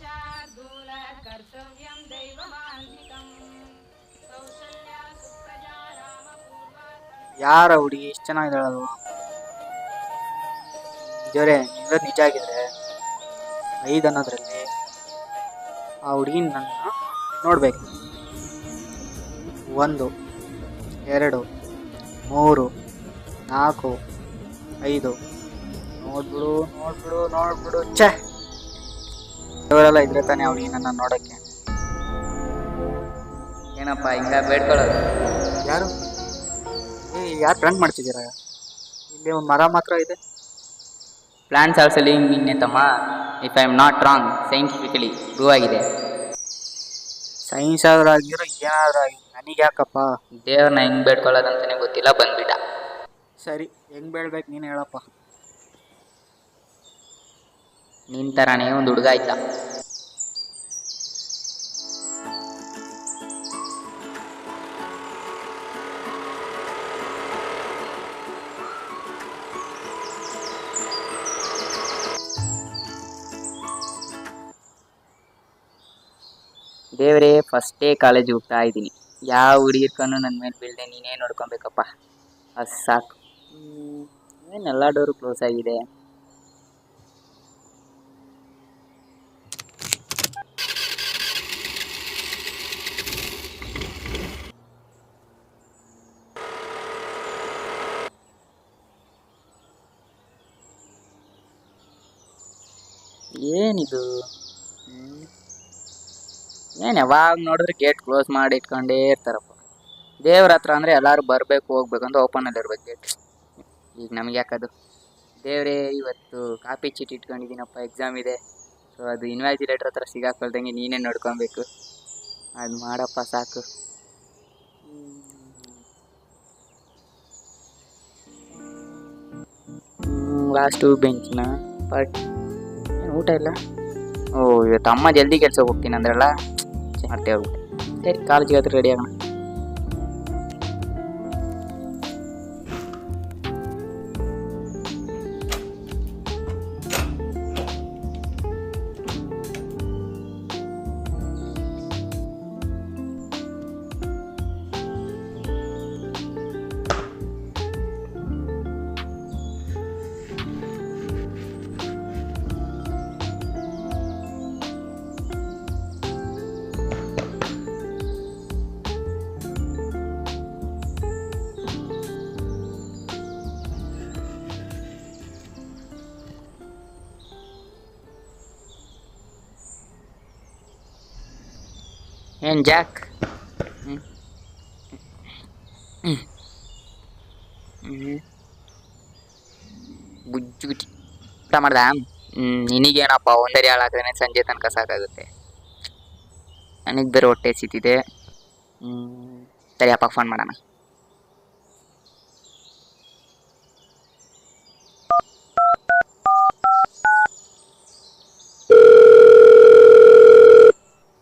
शार्दूल कर्तव्यं दैवमान्तिकम् कौसल्या सुप्रजा रामपूर्वा ಯಾರ ಹುಡುಗಿ ಎಷ್ಟು ಚೆನ್ನಾಗಿದ್ದಾಳಲ್ವಾ ಜೋರೆ ನಿಮ್ದು ನಿಜ ಆಗಿದ್ರೆ 5 ಅನ್ನೋದ್ರಲ್ಲಿ ಆ ಹುಡುಗಿನ ನನ್ನ ನೋಡ್ಬೇಕು. 1 2 3 4 5 ನೋಡ್ಬಿಡು ನೋಡ್ಬಿಡು ನೋಡ್ಬಿಡು ಛೇ ಇವರೆಲ್ಲ ಇದ್ರೆ ತಾನೇ ಅವಳಿಗೆ ನನ್ನ ನೋಡೋಕ್ಕೆ. ಏನಪ್ಪ ಹಿಂಗ ಬೇಡ್ಕೊಳ್ಳೋದು? ಯಾರು ಯಾರು ಪ್ಲಾನ್ ಮಾಡ್ತಿದ್ದೀರಾ? ಇಲ್ಲಿ ಒಂದು ಮರ ಮಾತ್ರ ಇದೆ. ಪ್ಲಾಂಟ್ಸ್ ಆಲ್ಸೋ ಲಿವಿಂಗ್ ಇನ್ ತಮ್ಮ. If I am not wrong, scientifically prove ಆಗಿದೆ. ಸೈನ್ಸ್ ಆದ್ರೂ ಆಗಿರೋ ಏನಾದ್ರೂ ಆಗಿ ನನಗೆ ಯಾಕಪ್ಪ? ದೇವ್ರನ್ನ ಹೆಂಗ್ ಬೇಡ್ಕೊಳ್ಳೋದಂತಾನೆ ಗೊತ್ತಿಲ್ಲ, ಬಂದ್ಬಿಟ್ಟ. ಸರಿ, ಹೆಂಗ್ ಬೇಡ್ಬೇಕು ನೀನು ಹೇಳಪ್ಪ. ನಿನ್ ತರಾನೇ ಒಂದು ಹುಡುಗ ಆಯ್ತಾ? ದೇವರೇ, ಫಸ್ಟ್ ಡೇ ಕಾಲೇಜ್ ಹೋಗ್ತಾ ಇದ್ದೀನಿ. ಯಾವ ಹುಡುಗಿರ್ಕೊಂಡು ನನ್ನ ಮೇಲೆ ಬೀಳ್ದೆ ನೀನೇ ನೋಡ್ಕೊಬೇಕಪ್ಪ, ಅದು ಸಾಕು. ಏನೆಲ್ಲ ಡೋರು ಕ್ಲೋಸ್ ಆಗಿದೆ. ಏನಿದು? ಏನು ಯಾವಾಗ ನೋಡಿದ್ರೆ ಗೇಟ್ ಕ್ಲೋಸ್ ಮಾಡಿ ಇಟ್ಕೊಂಡೇ ಇರ್ತಾರಪ್ಪ. ದೇವ್ರ ಹತ್ರ ಅಂದರೆ ಎಲ್ಲರೂ ಬರಬೇಕು ಹೋಗ್ಬೇಕು ಅಂತ ಓಪನಲ್ಲಿ ಇರ್ಬೇಕು ಗೇಟ್. ಈಗ ನಮಗೆ ಯಾಕದು? ದೇವರೇ, ಇವತ್ತು ಕಾಪಿ ಚೀಟಿ ಇಟ್ಕೊಂಡಿದ್ದೀನಪ್ಪ, ಎಕ್ಸಾಮ್ ಇದೆ. ಸೊ ಅದು ಇನ್ವ್ಯಾಜಿಲೇಟರ್ ಹತ್ರ ಸಿಗಾಕೊಳ್ದಂಗೆ ನೀನೇ ನೋಡ್ಕೊಬೇಕು. ಅದು ಮಾಡಪ್ಪ ಸಾಕು. ಲಾಸ್ಟು ಬೆಂಚ್ನ ಬಟ್ ಊಟ ಇಲ್ಲ. ಓ, ಇವತ್ತು ಅಮ್ಮ ಜಲ್ದಿ ಕೆಲ್ಸಕ್ಕೆ ಹೋಗ್ತೀನಿ ಅಂದ್ರಲ್ಲ, ಮತ್ತೆ ಹೋಗ್ಬಿಟ್ಟೆ. ಸರಿ, ಕಾಲೇಜಿಗೆ ಹತ್ರ ರೆಡಿ ಆಗೋಣ. ಏನು ಜಾಕ್? ಬುಜ್ಜು ಬಿಟ್ಟು ಊಟ ಮಾಡ್ದ? ನಿನಗೇನಪ್ಪ, ಒಂದರಿ ಹಾಳಾದ್ರೆ ಸಂಜೆ ತನಕ ಸಾಕಾಗುತ್ತೆ. ನನಗೆ ಬೇರೆ ಹೊಟ್ಟೆ ಸಿತ್ತಿದೆ. ಸರಿ, ಅಪ್ಪ ಫೋನ್ ಮಾಡೋಣ.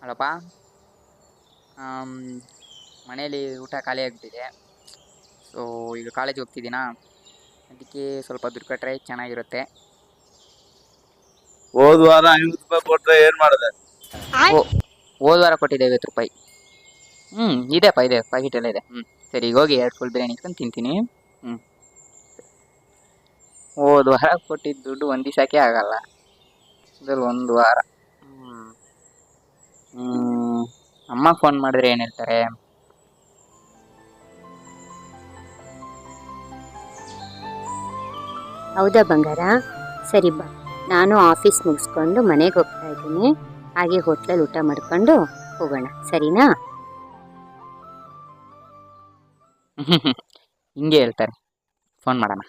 ಹಲೋಪ್ಪ, ಮನೇಲಿ ಊಟ ಖಾಲಿ ಆಗಿಬಿಟ್ಟಿದೆ. ಸೊ ಈಗ ಕಾಲೇಜ್ ಹೋಗ್ತಿದ್ದೀನಾ, ಅದಕ್ಕೆ ಸ್ವಲ್ಪ ದುಡ್ಡು ಕೊಟ್ಟರೆ ಚೆನ್ನಾಗಿರುತ್ತೆ. ಹೋದ ವಾರ 50 ರೂಪಾಯಿ ಕೊಟ್ರೆ ಏನ್ ಮಾಡಿದೆ? ಹೋದ ವಾರ ಕೊಟ್ಟಿದ್ದೆ 50 ರೂಪಾಯಿ. ಇದೆಪ್ಪ, ಇದೆ ಪ್ಯಾಕೆಟ್ ಎಲ್ಲ ಇದೆ. ಸರಿ, ಈಗ ಹೋಗಿ 2 ಫುಲ್ ಬಿರಿಯಾನಿ ಇಟ್ಕೊಂಡು ತಿಂತೀನಿ. ಹೋದ ವಾರ ಕೊಟ್ಟಿದ್ದು ದುಡ್ಡು ಒಂದು ದಿವಸಕ್ಕೆ ಆಗಲ್ಲ, ಇದ್ರಲ್ಲಿ 1 ವಾರ. ಅಮ್ಮ ಫೋನ್ ಮಾಡಿದ್ರೆ ಏನು ಹೇಳ್ತಾರೆ? ಹೌದಾ ಬಂಗಾರ? ಸರಿ ಬಾ, ನಾನು ಆಫೀಸ್ ಮುಗಿಸ್ಕೊಂಡು ಮನೆಗೆ ಹೋಗ್ತಾ ಇದ್ದೀನಿ. ಹಾಗೆ ಹೋಟ್ಲಲ್ಲಿ ಊಟ ಮಾಡ್ಕೊಂಡು ಹೋಗೋಣ, ಸರಿನಾ? ಹಿಂಗೆ ಹೇಳ್ತಾರೆ, ಫೋನ್ ಮಾಡೋಣ.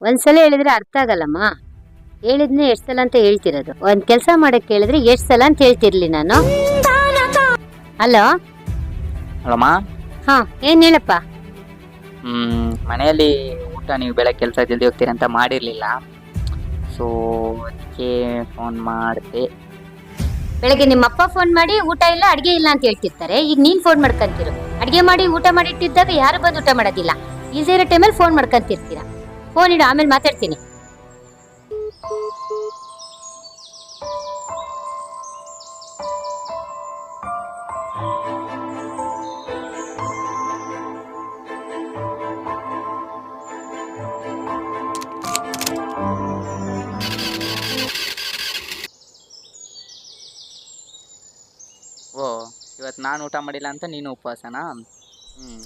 ಒಂದ್ಸಲ ಹೇಳಿದ್ರೆ ಅರ್ಥ ಆಗಲ್ಲಮ್ಮ. ಹೇಳಿದ್ನೆ ಎಷ್ಟು ಸಲ ಅಂತ ಹೇಳ್ತಿರೋದು. ಒಂದು ಕೆಲಸ ಮಾಡಕ್ಕೆ ಹೇಳಿದ್ರೆ ಎಷ್ಟು ಸಲ ಅಂತ ಹೇಳ್ತಿರ್ಲಿ ನಾನು. ಹಲೋ ಹಲೋಮ್ಮ. ಹಾಂ, ಏನು ಹೇಳಪ್ಪ? ಮನೆಯಲ್ಲಿ ಊಟ ನೀವು ಬೆಳಗ್ಗೆ ಕೆಲಸ ಜಲ್ದಿ ಹೋಗ್ತೀರಂತ ಮಾಡಿರಲಿಲ್ಲ, ಸೊ ಅದಕ್ಕೆ ಫೋನ್ ಮಾಡಿದೆ. ಬೆಳಗ್ಗೆ ನಿಮ್ಮಪ್ಪ ಫೋನ್ ಮಾಡಿ ಊಟ ಇಲ್ಲ ಅಡುಗೆ ಇಲ್ಲ ಅಂತ ಹೇಳ್ತಿರ್ತಾರೆ. ಈಗ ನೀನು ಫೋನ್ ಮಾಡ್ಕೊಂತಿರು. ಅಡುಗೆ ಮಾಡಿ ಊಟ ಮಾಡಿ ಇಟ್ಟಿದ್ದಾಗ ಯಾರು ಬಂದು ಊಟ ಮಾಡೋದಿಲ್ಲ. ಇಲ್ದೇ ಇರೋ ಟೈಮಲ್ಲಿ ಫೋನ್ ಮಾಡ್ಕೊಂತಿರ್ತೀರಾ. ಫೋನ್ ಇಡು, ಆಮೇಲೆ ಮಾತಾಡ್ತೀನಿ. ಓ, ಇವತ್ತು ನಾನು ಊಟ ಮಾಡಿಲ್ಲ ಅಂತ ನೀನು ಉಪವಾಸನಾ?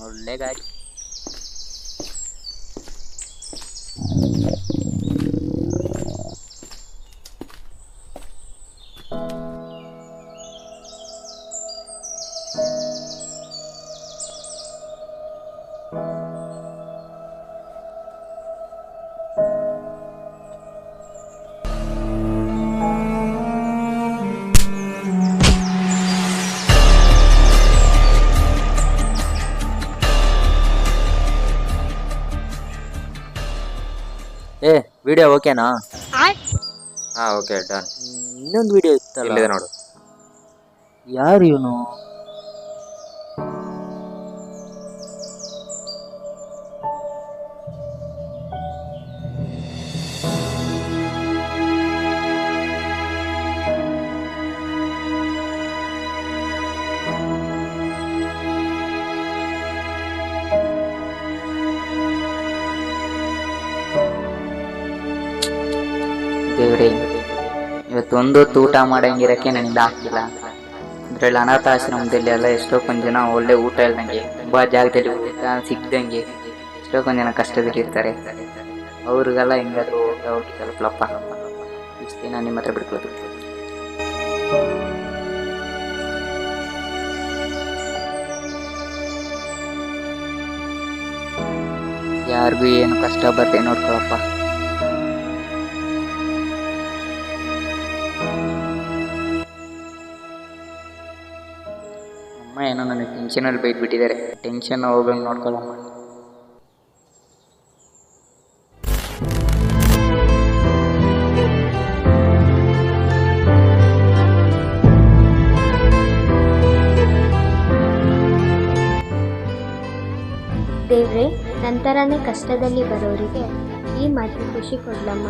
ಒಳ್ಳೆ ಗಾಡಿ. ಏ ವಿಡಿಯೋ ಓಕೆನಾ? ಹಾ ಓಕೆ ಡನ್. ಇನ್ನೊಂದು ವಿಡಿಯೋ ಇತ್ತಲ್ಲ, ಇಲ್ಲಿದೆ ನೋಡು. ಯಾರು ಇವನು? ದೇವ್ರೆ, ಇವತ್ತೊಂದೊತ್ತು ಊಟ ಮಾಡಂಗಿರಕ್ಕೆ ನನಗೆ ಆಗ್ತಿಲ್ಲ. ಇದ್ರಲ್ಲಿ ಅನಾಥಾಶ್ರಮದಲ್ಲಿ ಎಲ್ಲ ಎಷ್ಟೊಂದು ಜನ ಒಳ್ಳೆ ಊಟ ಇಲ್ದಂಗೆ, ತುಂಬಾ ಜಾಗದಲ್ಲಿ ಊಟ ಸಿಗ್ದಂಗೆ ಎಷ್ಟೊಂದು ಜನ ಕಷ್ಟದಲ್ಲಿರ್ತಾರೆ. ಅವ್ರಿಗೆಲ್ಲ ಹೆಂಗಾದ್ರು ಊಟ ಹೋಗಿ ತಲುಪ್ಲಪ್ಪ. ಇಷ್ಟು ದಿನ ನಿಮ್ಮ ಹತ್ರ ಬಿಡ್ಬೋದು. ಯಾರಿಗೂ ಏನು ಕಷ್ಟ ಬರ್ದೆ ನೋಡ್ಕೊಳಪ್ಪ. ಅಮ್ಮ ಏನೋ ನನಗೆ ಟೆನ್ಷನಲ್ಲಿ ಬೈದ್ಬಿಟ್ಟಿದ್ದಾರೆ. ಟೆನ್ಷನ್ ಹೋಗಂಗೆ ನೋಡ್ಕೊಳ್ಳಮ್ಮ. ದೇವ್ರೆ, ನಂತರನೇ ಕಷ್ಟದಲ್ಲಿ ಬರೋರಿಗೆ ಈ ಮಾತು ಖುಷಿ ಕೊಡ್ಲಮ್ಮ.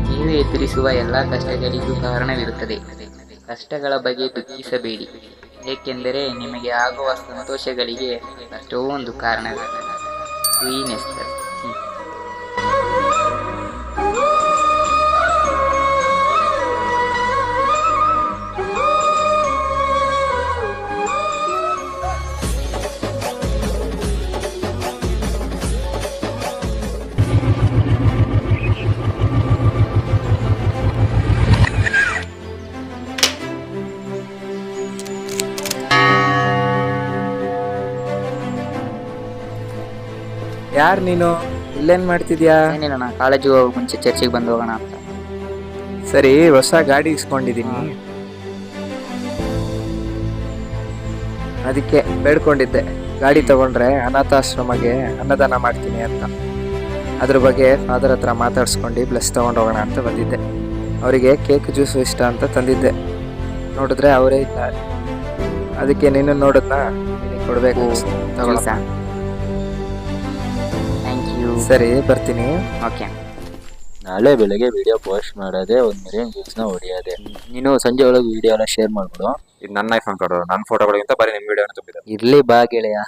ನೀವೇ ಎದುರಿಸುವ ಎಲ್ಲ ಕಷ್ಟಗಳಿಗೂ ಕಾರಣವಿರುತ್ತದೆ. ಕಷ್ಟಗಳ ಬಗ್ಗೆ ದುಃಖಿಸಬೇಡಿ, ಏಕೆಂದರೆ ನಿಮಗೆ ಆಗುವ ಸಂತೋಷಗಳಿಗೆ ಕಷ್ಟವೂ ಒಂದು ಕಾರಣವಿದೆ. ಕ್ವೀನೆಸ್ತರ್. ಯಾರು ನೀನು? ಇಲ್ಲೇನ್ ಮಾಡ್ತಿದ್ಯಾ? ಏನಿಲ್ಲ, ನಾ ಕಾಲೇಜಿಗೆ ಹೋಗೋ ಮುಂಚೆ ಚರ್ಚಿಗೆ ಬಂದು ಹೋಗೋಣ ಅಂತ. ಸರಿ, ಹೊಸ ಗಾಡಿ ಇಸ್ಕೊಂಡಿದ್ದೀನಿ, ಅದಕ್ಕೆ ಬೇಡ್ಕೊಂಡಿದ್ದೆ. ಗಾಡಿ ತಗೊಂಡ್ರೆ ಅನಾಥಾಶ್ರಮಗೆ ಅನ್ನದಾನ ಮಾಡ್ತೀನಿ ಅಂತ. ಅದ್ರ ಬಗ್ಗೆ ಫಾದರ್ ಹತ್ರ ಮಾತಾಡ್ಸ್ಕೊಂಡು ಬ್ಲೆಸ್ ತಗೊಂಡು ಹೋಗೋಣ ಅಂತ ಬಂದಿದ್ದೆ. ಅವರಿಗೆ ಕೇಕ್ ಜ್ಯೂಸು ಇಷ್ಟ ಅಂತ ತಂದಿದ್ದೆ. ನೋಡಿದ್ರೆ ಅವರೇ ಇಲ್ಲ. ಅದಕ್ಕೆ ನೀನು ನೋಡಿದ್ನ ನಿನಗೆ ಕೊಡ್ಬೇಕು. ತಗೊಳ್ಳ. Thank you. ಸರಿ, ಬರ್ತೀನಿ. ಓಕೆ. ನಾಳೆ ಬೆಳಗ್ಗೆ ವಿಡಿಯೋ ಪೋಸ್ಟ್ ಮಾಡೋದೇ, 1 ಮಿಲಿಯನ್ ವ್ಯೂಸ್ನ ಹೊಡಿಯೋದೆ. ನೀನು ಸಂಜೆ ಒಳಗೆ ವಿಡಿಯೋ ಎಲ್ಲ ಶೇರ್ ಮಾಡ್ಬಿಡು. ಇದು ನನ್ನ ಐಫೋನ್ ಕಾರ್ಡು, ನನ್ನ ಫೋಟೋಗಳಿಗಿಂತ ಬರೀ ನಿಮ್ಮ ವಿಡಿಯೋನ ತುಂಬಿದೆ. ಇರ್ಲಿ ಬಾ ಗೆಳೆಯ.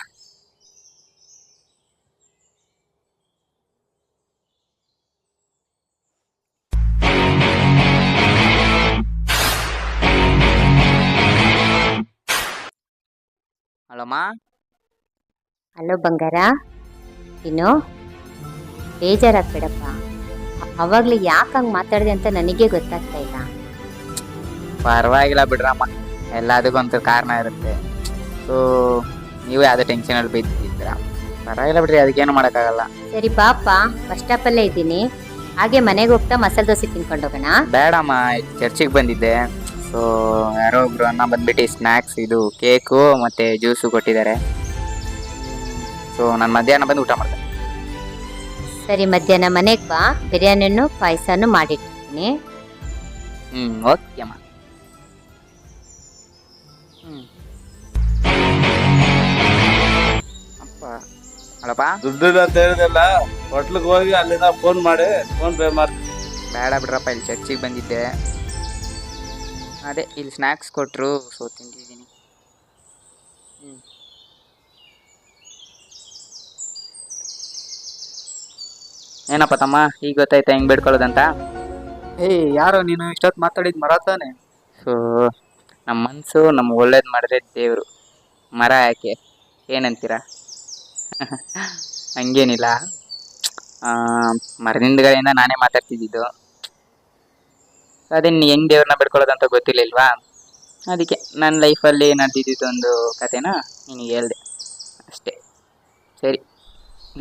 ಹಲೋಮ್ಮ. ಹಲೋ ಬಂಗಾರ, ಇನ್ನು ಬೇಜಾರಾಗ್ಬೇಡಪ್ಪ. ಅವಾಗ್ಲೇ ಯಾಕೆ ಹಂಗೆ ಮಾತಾಡಿದೆ ಅಂತ ನನಗೆ ಗೊತ್ತಾಗ್ತಾ ಇಲ್ಲ. ಪರವಾಗಿಲ್ಲ ಬಿಡ್ರಮ್ಮ, ಎಲ್ಲದಕ್ಕಂತೂ ಕಾರಣ ಇರುತ್ತೆ. ಸೊ ನೀವು ಯಾವುದೇ ಟೆನ್ಷನಲ್ಲಿ ಬಿದ್ದಿದ್ದೀರ, ಪರವಾಗಿಲ್ಲ ಬಿಡ್ರಿ, ಅದಕ್ಕೇನು ಮಾಡೋಕ್ಕಾಗಲ್ಲ. ಸರಿ ಪಾಪ, ಬಸ್ ಸ್ಟಾಪಲ್ಲೇ ಇದ್ದೀನಿ. ಹಾಗೆ ಮನೆಗೆ ಹೋಗ್ತಾ ಮಸಾಲೆ ದೋಸೆ ತಿನ್ಕೊಂಡು ಹೋಗೋಣ. ಬೇಡಮ್ಮ, ಚರ್ಚಿಗೆ ಬಂದಿದ್ದೆ. ಸೊ ಯಾರೋ ಒಬ್ರು ಅಣ್ಣ ಬಂದ್ಬಿಟ್ಟು ಸ್ನ್ಯಾಕ್ಸ್, ಇದು ಕೇಕು ಮತ್ತು ಜ್ಯೂಸು ಕೊಟ್ಟಿದ್ದಾರೆ. ಸೊ ನಾನು ಮಧ್ಯಾಹ್ನ ಬಂದು ಊಟ ಮಾಡ್ತೀನಿ. ಸರಿ, ಮಧ್ಯಾಹ್ನ ಮನೆಗೆ ಬಾ, ಬಿರಿಯಾನಿಯನ್ನು ಪಾಯಸನೂ ಮಾಡಿಟ್ಟಿರ್ತೀನಿ. ಓಕೆ ಅಮ್ಮ. ಅಪ್ಪ ಅಲ್ಲಪ್ಪ ದುಡ್ಡಿಲ್ಲ ಅಂತ ಹೇಳಿದೆಲ್ಲ ಹೋಟ್ಲಿಗೆ ಹೋಗಿ ಅಲ್ಲಿಂದ ಫೋನ್ ಮಾಡಿ ಫೋನ್ ಪೇ ಮಾಡ್ತೀನಿ. ಬೇಡ ಬಿಡ್ರಪ್ಪ, ಇಲ್ಲಿ ಚರ್ಚಿಗೆ ಬಂದಿದ್ದೆ. ಅದೇ ಇಲ್ಲಿ ಸ್ನ್ಯಾಕ್ಸ್ ಕೊಟ್ಟರು, ಸೊ ತಿಂತಿದ್ದೀನಿ. ಏನಪ್ಪ ತಮ್ಮ, ಈಗ ಗೊತ್ತಾಯ್ತಾ ಹೆಂಗ್ ಬೇಡ್ಕೊಳ್ಳೋದಂತ? ಏಯ್ ಯಾರೋ ನೀನು ಇಷ್ಟೊತ್ತು ಮಾತಾಡಿದ್ ಮರ ತಾನೆ? ಸೊ ನಮ್ಮ ಮನಸ್ಸು ನಮ್ಗೆ ಒಳ್ಳೇದು ಮಾಡಿದ್ರೆ ದೇವರು, ಮರ ಯಾಕೆ, ಏನಂತೀರಾ? ಹಂಗೇನಿಲ್ಲ, ಮರದಿಂದಗಳಿಂದ ನಾನೇ ಮಾತಾಡ್ತಿದ್ದಿದ್ದು. ಅದೇ ನೀ ಹೆಂಗ್ ದೇವ್ರನ್ನ ಬಿಡ್ಕೊಳ್ಳೋದಂತ ಗೊತ್ತಿರ್ಲಿಲ್ವಾ, ಅದಕ್ಕೆ ನನ್ನ ಲೈಫಲ್ಲಿ ನಡೆದಿದ್ದೊಂದು ಕಥೆನ ನಿನಗೆ ಹೇಳ್ದೆ ಅಷ್ಟೇ. ಸರಿ,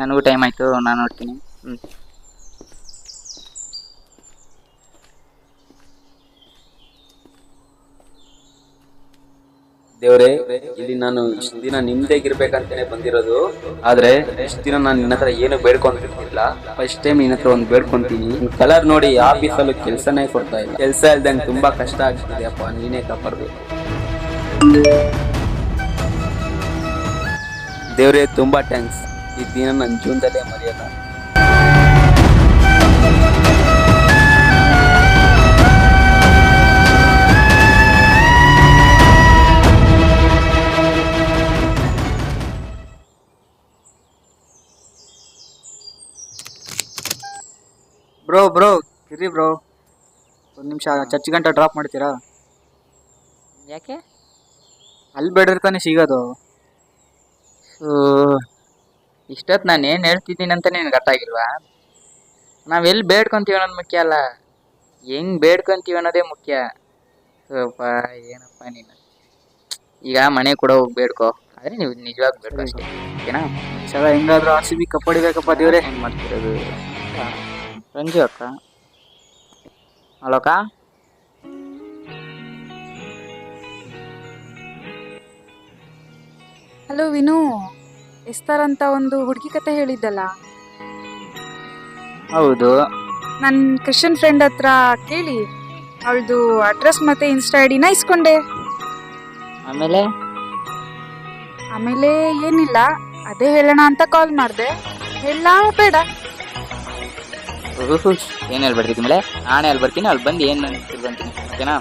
ನನಗೂ ಟೈಮ್ ಆಯಿತು, ನಾನು ನೋಡ್ತೀನಿ. ದೇವ್ರೆ, ಇಲ್ಲಿ ನಾನು ಇಷ್ಟು ದಿನ ನಿಮ್ದೇಗಿರ್ಬೇಕಂತಾನೆ ಬಂದಿರೋದು. ಆದ್ರೆ ಇಷ್ಟು ದಿನ ನಾನು ನಿನ್ನ ಹತ್ರ ಏನು ಬೇಡ್ಕೊಂಡಿರ್ತಿಲ್ಲ. ಫಸ್ಟ್ ಟೈಮ್ ನಿನ್ನ ಹತ್ರ ಒಂದು ಬೇಡ್ಕೊಂತೀನಿ. ಕಲರ್ ನೋಡಿ ಆಫೀಸಲ್ಲೂ ಕೆಲಸನೇ ಕೊಡ್ತಾ ಇಲ್ಲ. ಕೆಲಸ ಇಲ್ದಂಗೆ ತುಂಬಾ ಕಷ್ಟ ಆಗ್ತಿದೆ ಅಪ್ಪ, ನೀನೇ ಕಾಪಾಡ್ಬೇಕು ದೇವ್ರೆ. ತುಂಬಾ ಥ್ಯಾಂಕ್ಸ್, ಈ ದಿನ ನನ್ನ ಜೀವನದಲ್ಲೇ ಮರೆಯಲ್ಲ. ಬ್ರೋ ಇರಿ ಬ್ರೋ, ಒಂದು ನಿಮಿಷ ಚರ್ಚ್ ಗಂಟ ಡ್ರಾಪ್ ಮಾಡ್ತೀರಾ? ಯಾಕೆ? ಅಲ್ಲಿ ಬೇಡಿರ್ತಾನೆ ಸಿಗೋದು. ಸೊ ಇಷ್ಟೊತ್ತು ನಾನು ಏನು ಹೇಳ್ತಿದ್ದೀನಿ ಅಂತ ನಿನಗೆ ಅರ್ಥ ಆಗಿಲ್ವಾ? ನಾವೆಲ್ಲಿ ಬೇಡ್ಕೊಂತೀವಿ ಅನ್ನೋದು ಮುಖ್ಯ ಅಲ್ಲ, ಹೆಂಗ್ ಬೇಡ್ಕೊಂತೀವಿ ಅನ್ನೋದೇ ಮುಖ್ಯ. ಸ್ವಲ್ಪ ಏನಪ್ಪ ನೀನು, ಈಗ ಮನೆ ಕೂಡ ಹೋಗಿ ಬೇಡ್ಕೊ, ಆದರೆ ನೀವು ನಿಜವಾಗಿ ಬೇಡ್ಕೊ ಅಷ್ಟೇ, ಓಕೆನಾ? ಸಲ ಹೆಂಗಾದ್ರೂ RCB ಕಪ್ಪಡಿಬೇಕಪ್ಪ ದೇವ್ರೆ. ಏನು ಮಾಡ್ತಿರೋದು? ರಂಜು ಅಕ್ಕ, ಹಲೋ ಅಕ್ಕ. ಹಲೋ ವಿನು, ಎಸ್ತರ್ ಅಂತ ಒಂದು ಹುಡುಗಿ ಕತೆ ಹೇಳಿದ್ದಲ್ಲ, ಹೌದು. ನನ್ನ ಕ್ರಿಶ್ಚಿಯನ್ ಫ್ರೆಂಡ್ ಹತ್ರ ಕೇಳಿ ಅವಳದು ಅಡ್ರೆಸ್ ಮತ್ತೆ ಇನ್ಸ್ಟಾ ಐಡಿನ ಇಸ್ಕೊಂಡೆ. ಆಮೇಲೆ ಏನಿಲ್ಲ, ಅದೇ ಹೇಳೋಣ ಅಂತ ಕಾಲ್ ಮಾಡಿದೆ. ಹೇಳ ಬೇಡ? ಏನು ಹೇಳ್ಬಾರ್ದು ಮೇಲೆ, ನಾನೇ ಅಲ್ಲಿ ಬರ್ತೀನಿ, ಅಲ್ಲಿ ಬಂದು ಏನು ತಿಳ್ಕೊಂತೀನಿ, ಓಕೆನಾ?